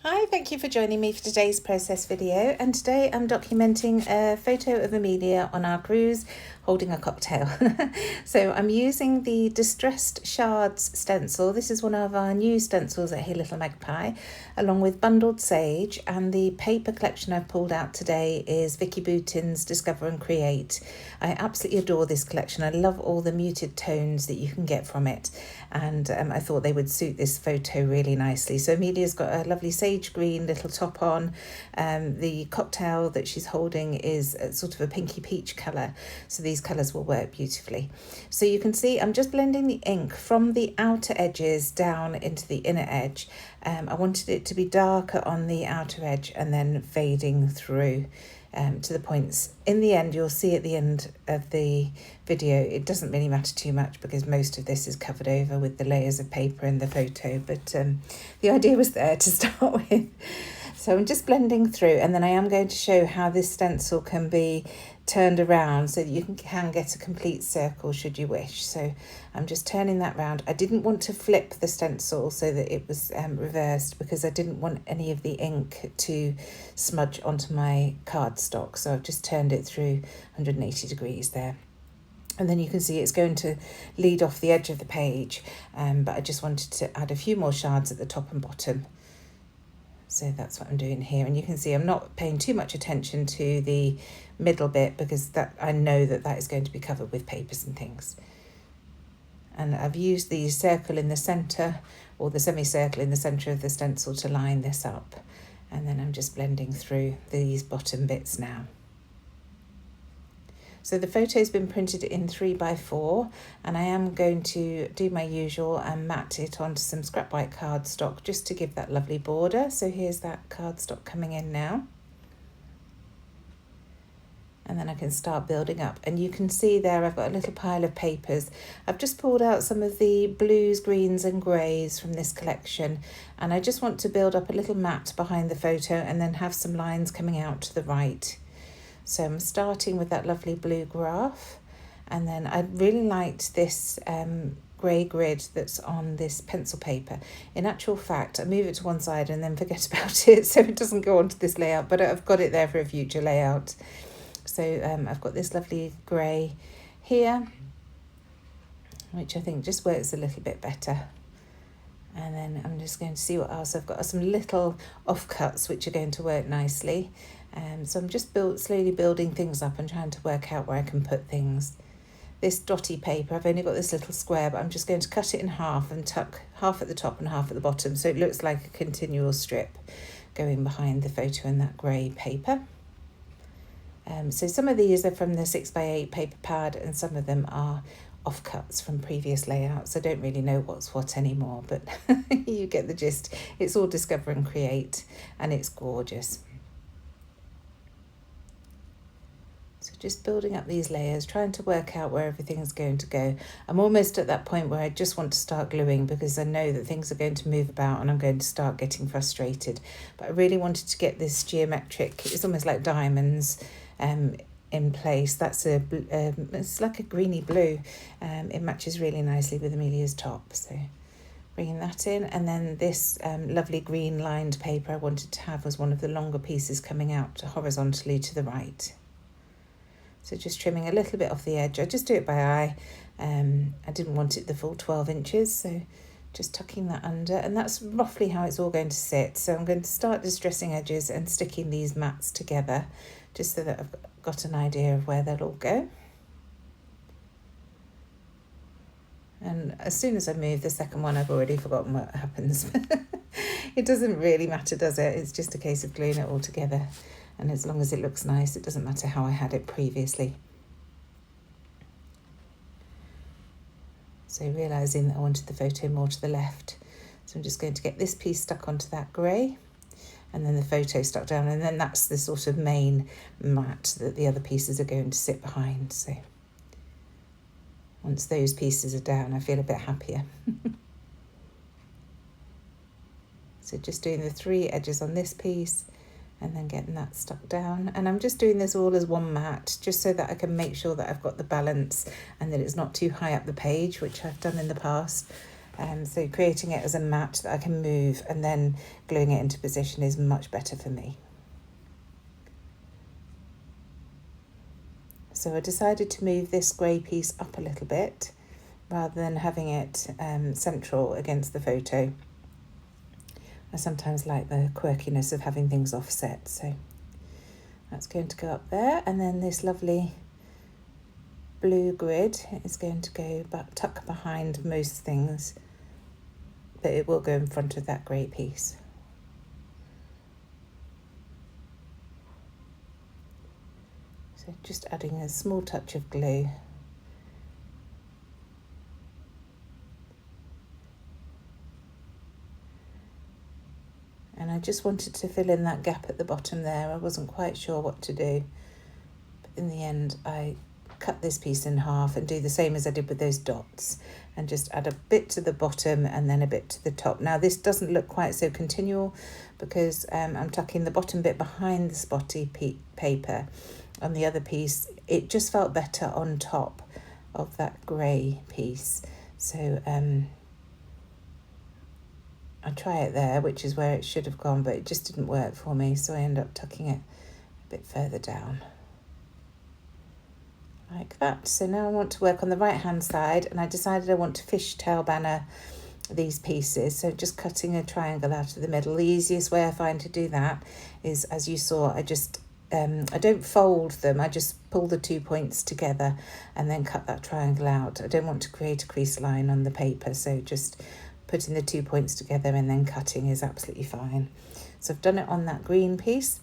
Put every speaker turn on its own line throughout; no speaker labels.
Hi, thank you for joining me for today's process video, and today I'm documenting a photo of Amelia on our cruise holding a cocktail. So I'm using the Distressed Shards stencil. This is one of our new stencils at Hey Little Magpie, along with Bundled Sage, and the paper collection I've pulled out today is Vicki Boutin's Discover and Create. I absolutely adore this collection. I love all the muted tones that you can get from it, and I thought they would suit this photo really nicely. So Amelia's got a lovely sage green little top on. The cocktail that she's holding is sort of a pinky peach colour, so these colours will work beautifully. So you can see I'm just blending the ink from the outer edges down into the inner edge. I wanted it to be darker on the outer edge and then fading through to the points. In the end, you'll see at the end of the video, it doesn't really matter too much because most of this is covered over with the layers of paper in the photo, but the idea was there to start with. So I'm just blending through, and then I am going to show how this stencil can be turned around so that you can get a complete circle should you wish. So I'm just turning that round. I didn't want to flip the stencil so that it was reversed because I didn't want any of the ink to smudge onto my cardstock. So I've just turned it through 180 degrees there. And then you can see it's going to lead off the edge of the page, but I just wanted to add a few more shards at the top and bottom. So that's what I'm doing here, and you can see I'm not paying too much attention to the middle bit because that I know that is going to be covered with papers and things. And I've used the circle in the centre, or the semicircle in the centre of the stencil, to line this up, and then I'm just blending through these bottom bits now. So the photo's been printed in 3x4, and I am going to do my usual and mat it onto some scrap white cardstock just to give that lovely border. So here's that cardstock coming in now. And then I can start building up, and you can see there I've got a little pile of papers. I've just pulled out some of the blues, greens and greys from this collection, and I just want to build up a little mat behind the photo and then have some lines coming out to the right. So I'm starting with that lovely blue graph, and then I really liked this grey grid that's on this pencil paper. In actual fact, I move it to one side and then forget about it so it doesn't go onto this layout, but I've got it there for a future layout. So I've got this lovely grey here, which I think just works a little bit better. And then I'm just going to see what else I've got. Some little offcuts which are going to work nicely. So I'm just slowly building things up and trying to work out where I can put things. This dotty paper, I've only got this little square, but I'm just going to cut it in half and tuck half at the top and half at the bottom, so it looks like a continual strip going behind the photo in that grey paper. So some of these are from the 6x8 paper pad, and some of them are offcuts from previous layouts. I don't really know what's what anymore, but you get the gist. It's all Discover and Create, and it's gorgeous. So just building up these layers, trying to work out where everything's going to go. I'm almost at that point where I just want to start gluing because I know that things are going to move about and I'm going to start getting frustrated. But I really wanted to get this geometric, it's almost like diamonds, in place. That's it's like a greeny blue. It matches really nicely with Amelia's top. So bringing that in, and then this lovely green lined paper I wanted to have was one of the longer pieces coming out horizontally to the right. So just trimming a little bit off the edge. I just do it by eye. I didn't want it the full 12 inches, so just tucking that under, and that's roughly how it's all going to sit. So I'm going to start distressing edges and sticking these mats together just so that I've got an idea of where they'll all go. And as soon as I move the second one, I've already forgotten what happens. It doesn't really matter, does it? It's just a case of gluing it all together. And as long as it looks nice, it doesn't matter how I had it previously. So realising that I wanted the photo more to the left. So I'm just going to get this piece stuck onto that grey, and then the photo stuck down, and then that's the sort of main mat that the other pieces are going to sit behind. So once those pieces are down, I feel a bit happier. So just doing the 3 edges on this piece, and then getting that stuck down. And I'm just doing this all as one mat, just so that I can make sure that I've got the balance and that it's not too high up the page, which I've done in the past. So creating it as a mat that I can move and then gluing it into position is much better for me. So I decided to move this grey piece up a little bit rather than having it central against the photo. I sometimes like the quirkiness of having things offset, so that's going to go up there. And then this lovely blue grid is going to go tuck behind most things, but it will go in front of that grey piece. So just adding a small touch of glue. And I just wanted to fill in that gap at the bottom there. I wasn't quite sure what to do. But in the end, I cut this piece in half and do the same as I did with those dots and just add a bit to the bottom and then a bit to the top. Now this doesn't look quite so continual because I'm tucking the bottom bit behind the spotty paper on the other piece. It just felt better on top of that grey piece. So I try it there, which is where it should have gone, but it just didn't work for me, so I end up tucking it a bit further down. Like that. So now I want to work on the right hand side, and I decided I want to fishtail banner these pieces, so just cutting a triangle out of the middle. The easiest way I find to do that is, as you saw, I don't fold them, I just pull the 2 points together and then cut that triangle out. I don't want to create a crease line on the paper, so just putting the 2 points together and then cutting is absolutely fine. So I've done it on that green piece,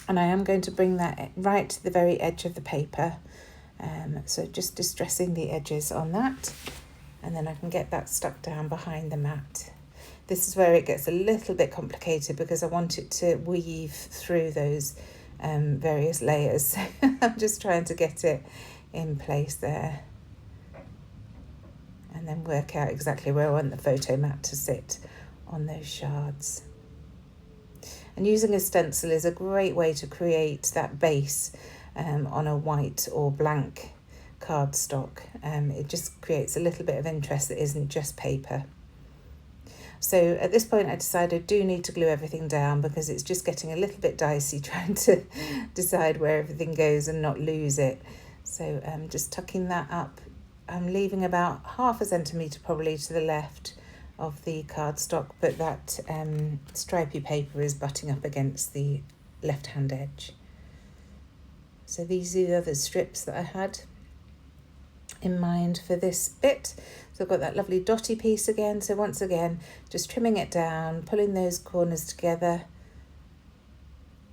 and I am going to bring that right to the very edge of the paper. So just distressing the edges on that, and then I can get that stuck down behind the mat. This is where it gets a little bit complicated because I want it to weave through those various layers. I'm just trying to get it in place there and then work out exactly where I want the photo mat to sit on those shards. And using a stencil is a great way to create that base on a white or blank cardstock. It just creates a little bit of interest that isn't just paper. So at this point I decided I do need to glue everything down because it's just getting a little bit dicey trying to decide where everything goes and not lose it. So just tucking that up. I'm leaving about half a centimetre probably to the left of the cardstock, but that stripy paper is butting up against the left-hand edge. So these are the other strips that I had in mind for this bit. So I've got that lovely dotty piece again. So once again, just trimming it down, pulling those corners together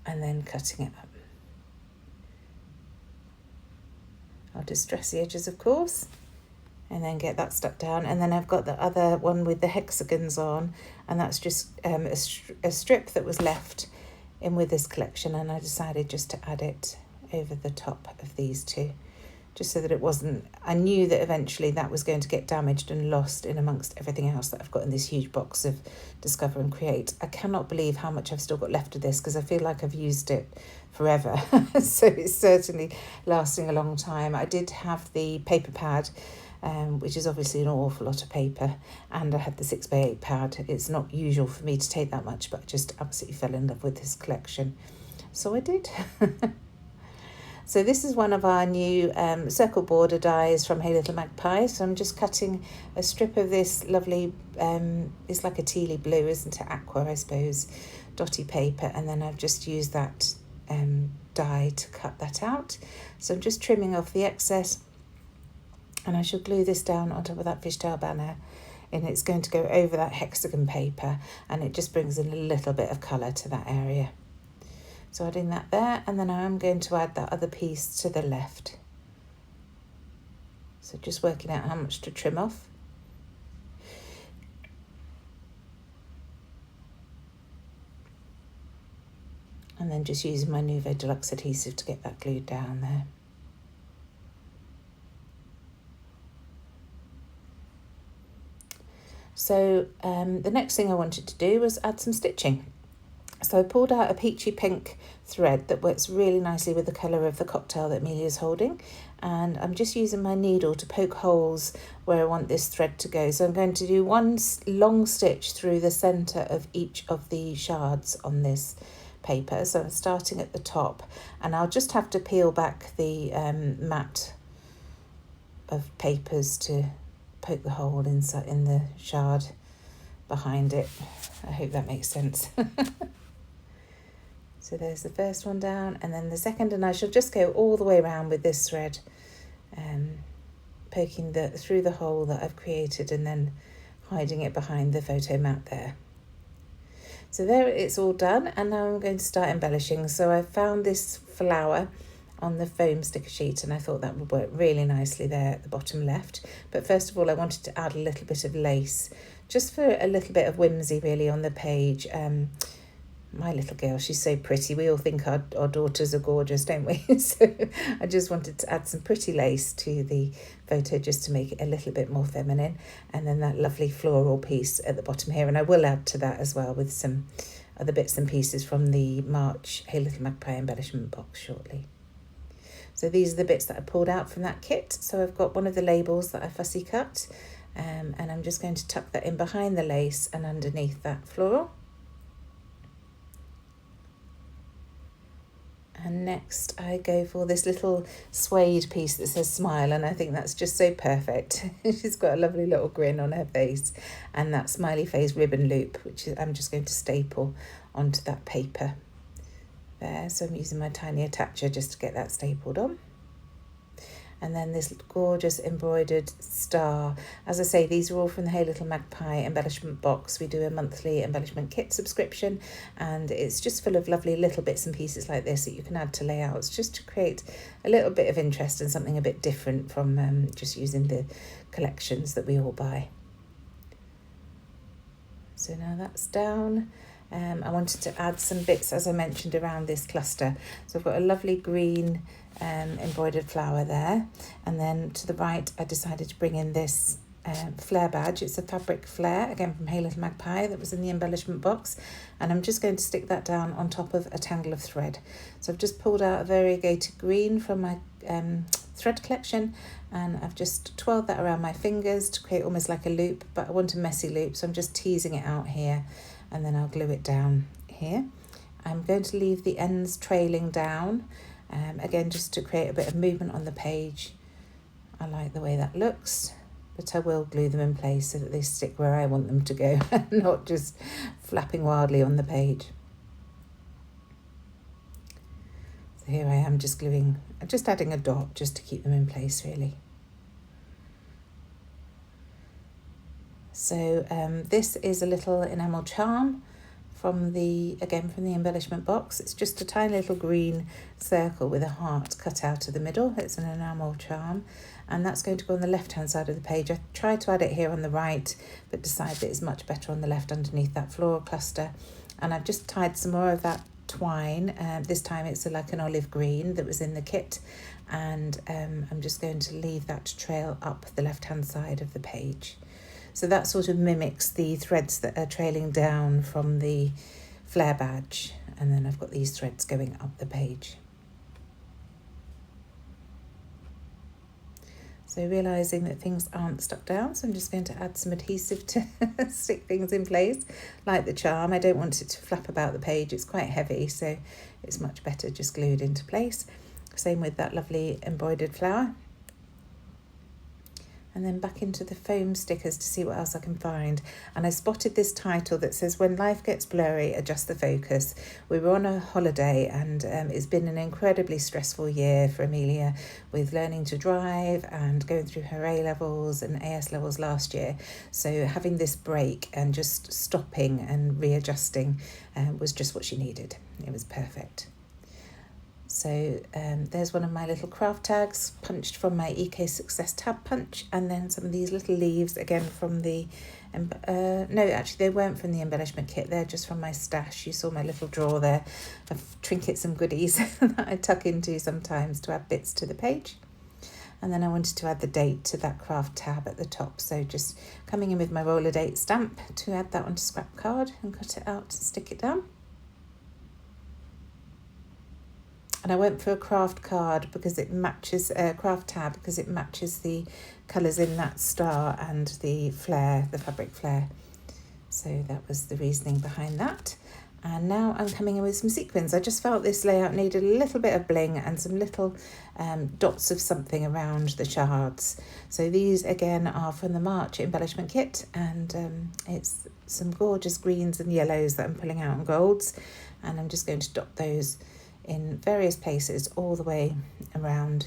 and then cutting it up. I'll distress the edges, of course, and then get that stuck down. And then I've got the other one with the hexagons on, and that's just a strip that was left in with this collection, and I decided just to add it over the top of these two, just so that it wasn't, I knew that eventually that was going to get damaged and lost in amongst everything else that I've got in this huge box of Discover and Create. I cannot believe how much I've still got left of this because I feel like I've used it forever. So it's certainly lasting a long time. I did have the paper pad, which is obviously an awful lot of paper, and I had the 6x8 pad. It's not usual for me to take that much, but I just absolutely fell in love with this collection. So I did. So this is one of our new circle border dies from Hey Little Magpie. So I'm just cutting a strip of this lovely, it's like a tealy blue, isn't it? Aqua, I suppose, dotty paper. And then I've just used that die to cut that out. So I'm just trimming off the excess, and I shall glue this down on top of that fishtail banner, and it's going to go over that hexagon paper, and it just brings in a little bit of colour to that area. So adding that there, and then I am going to add that other piece to the left. So just working out how much to trim off. And then just using my Nouveau Deluxe adhesive to get that glued down there. So the next thing I wanted to do was add some stitching. So I pulled out a peachy pink thread that works really nicely with the colour of the cocktail that Amelia's holding, and I'm just using my needle to poke holes where I want this thread to go. So I'm going to do one long stitch through the centre of each of the shards on this paper. So I'm starting at the top, and I'll just have to peel back the mat of papers to poke the hole inside in the shard behind it. I hope that makes sense. So there's the first one down, and then the second, and I shall just go all the way around with this thread, poking through the hole that I've created and then hiding it behind the photo mat there. So there it's all done, and now I'm going to start embellishing. So I found this flower on the foam sticker sheet, and I thought that would work really nicely there at the bottom left. But first of all, I wanted to add a little bit of lace, just for a little bit of whimsy really on the page. My little girl, she's so pretty. We all think our daughters are gorgeous, don't we? So I just wanted to add some pretty lace to the photo just to make it a little bit more feminine. And then that lovely floral piece at the bottom here. And I will add to that as well with some other bits and pieces from the March Hey Little Magpie embellishment box shortly. So these are the bits that I pulled out from that kit. So I've got one of the labels that I fussy cut, and I'm just going to tuck that in behind the lace and underneath that floral. And next I go for this little suede piece that says smile, and I think that's just so perfect. She's got a lovely little grin on her face, and that smiley face ribbon loop, which I'm just going to staple onto that paper there. So I'm using my tiny attacher just to get that stapled on. And then this gorgeous embroidered star. As I say, these are all from the Hey Little Magpie embellishment box. We do a monthly embellishment kit subscription, and it's just full of lovely little bits and pieces like this that you can add to layouts just to create a little bit of interest and something a bit different from just using the collections that we all buy. So now that's down. I wanted to add some bits, as I mentioned, around this cluster. So I've got a lovely green embroidered flower there, and then to the right I decided to bring in this flare badge. It's a fabric flare, again from Hey Little Magpie, that was in the embellishment box, and I'm just going to stick that down on top of a tangle of thread. So I've just pulled out a variegated green from my thread collection, and I've just twirled that around my fingers to create almost like a loop, but I want a messy loop, so I'm just teasing it out here, and then I'll glue it down here. I'm going to leave the ends trailing down, again just to create a bit of movement on the page. I like the way that looks, but I will glue them in place so that they stick where I want them to go, not just flapping wildly on the page. So here I am just gluing, just adding a dot just to keep them in place really. So this is a little enamel charm from the embellishment box. It's just a tiny little green circle with a heart cut out of the middle. It's an enamel charm, and that's going to go on the left hand side of the page. I tried to add it here on the right, but decided that it's much better on the left underneath that floral cluster. And I've just tied some more of that twine. This time it's like an olive green that was in the kit, and I'm just going to leave that to trail up the left hand side of the page. So that sort of mimics the threads that are trailing down from the flare badge, and then I've got these threads going up the page. So realising that things aren't stuck down, so I'm just going to add some adhesive to stick things in place, like the charm. I don't want it to flap about the page, it's quite heavy, so it's much better just glued into place. Same with that lovely embroidered flower. And then back into the foam stickers to see what else I can find. And I spotted this title that says, "When life gets blurry, adjust the focus." We were on a holiday, and it's been an incredibly stressful year for Amelia with learning to drive and going through her A-levels and AS levels last year. So having this break and just stopping and readjusting was just what she needed. It was perfect. So there's one of my little craft tags punched from my EK Success tab punch, and then some of these little leaves again from the, no actually they weren't from the embellishment kit, they're just from my stash. You saw my little drawer there of trinkets and goodies that I tuck into sometimes to add bits to the page. And then I wanted to add the date to that craft tab at the top, so just coming in with my roller date stamp to add that onto scrap card and cut it out and stick it down. And I went for a craft card because it matches, craft tab, because it matches the colours in that star and the flare, the fabric flare. So that was the reasoning behind that. And now I'm coming in with some sequins. I just felt this layout needed a little bit of bling and some little dots of something around the shards. So these again are from the March embellishment kit, and it's some gorgeous greens and yellows that I'm pulling out and golds. And I'm just going to dot those in various places all the way around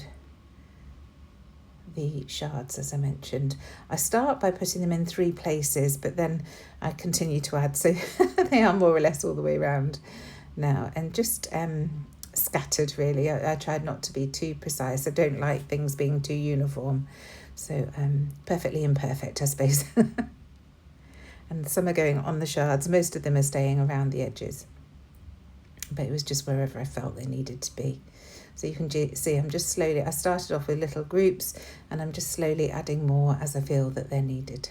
the shards, as I mentioned. I start by putting them in 3 places, but then I continue to add, so they are more or less all the way around now, and just scattered really. I tried not to be too precise. I don't like things being too uniform, so perfectly imperfect, I suppose. And some are going on the shards, most of them are staying around the edges, but it was just wherever I felt they needed to be. So you can see I'm just slowly, I started off with little groups and I'm just slowly adding more as I feel that they're needed.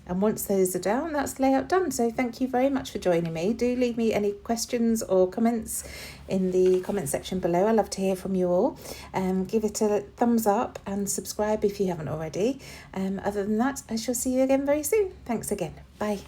And once those are down, that's the layout done. So thank you very much for joining me. Do leave me any questions or comments in the comment section below. I love to hear from you all. Give it a thumbs up and subscribe if you haven't already. Other than that, I shall see you again very soon. Thanks again. Bye.